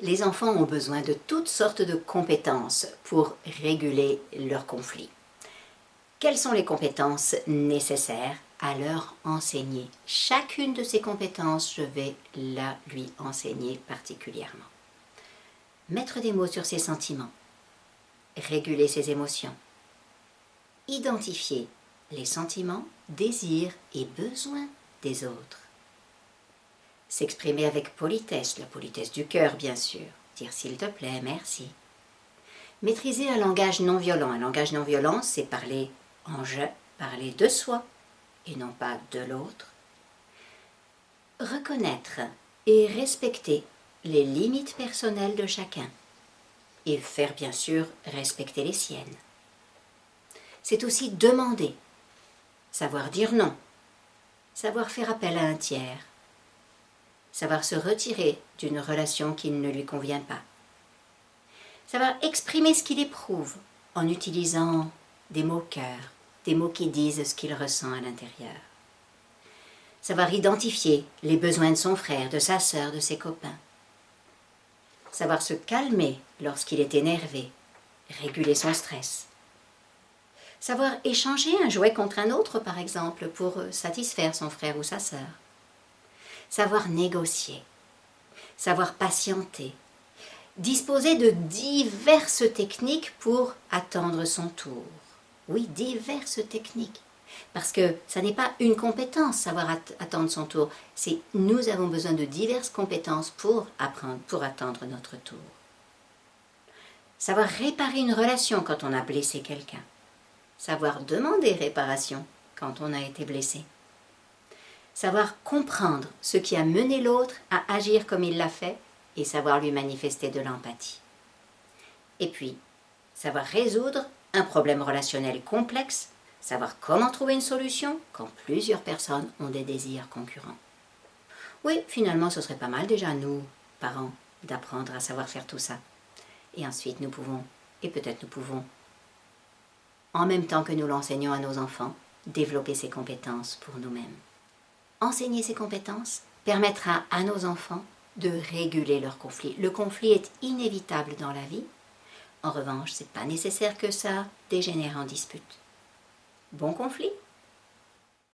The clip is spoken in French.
Les enfants ont besoin de toutes sortes de compétences pour réguler leurs conflits. Quelles sont les compétences nécessaires à leur enseigner? Chacune de ces compétences, je vais la lui enseigner particulièrement. Mettre des mots sur ses sentiments, réguler ses émotions, identifier les sentiments, désirs et besoins des autres. S'exprimer avec politesse, la politesse du cœur bien sûr, dire s'il te plaît, merci. Maîtriser un langage non violent. Un langage non violent, c'est parler en je, parler de soi et non pas de l'autre. Reconnaître et respecter les limites personnelles de chacun et faire bien sûr respecter les siennes. C'est aussi demander, savoir dire non, savoir faire appel à un tiers, savoir se retirer d'une relation qui ne lui convient pas, savoir exprimer ce qu'il éprouve en utilisant des mots cœur, des mots qui disent ce qu'il ressent à l'intérieur, savoir identifier les besoins de son frère, de sa sœur, de ses copains, savoir se calmer lorsqu'il est énervé, réguler son stress, savoir échanger un jouet contre un autre par exemple pour satisfaire son frère ou sa sœur, savoir négocier, savoir patienter, disposer de diverses techniques pour attendre son tour. Oui, diverses techniques. Parce que ça n'est pas une compétence, savoir attendre son tour. C'est nous avons besoin de diverses compétences pour apprendre, pour attendre notre tour. Savoir réparer une relation quand on a blessé quelqu'un. Savoir demander réparation quand on a été blessé. Savoir comprendre ce qui a mené l'autre à agir comme il l'a fait et savoir lui manifester de l'empathie. Et puis, savoir résoudre un problème relationnel complexe, savoir comment trouver une solution quand plusieurs personnes ont des désirs concurrents. Oui, finalement, ce serait pas mal déjà, nous, parents, d'apprendre à savoir faire tout ça. Et ensuite, nous pouvons, en même temps que nous l'enseignons à nos enfants, développer ces compétences pour nous-mêmes. Enseigner ces compétences permettra à nos enfants de réguler leurs conflits. Le conflit est inévitable dans la vie. En revanche, ce n'est pas nécessaire que ça dégénère en dispute. Bon conflit!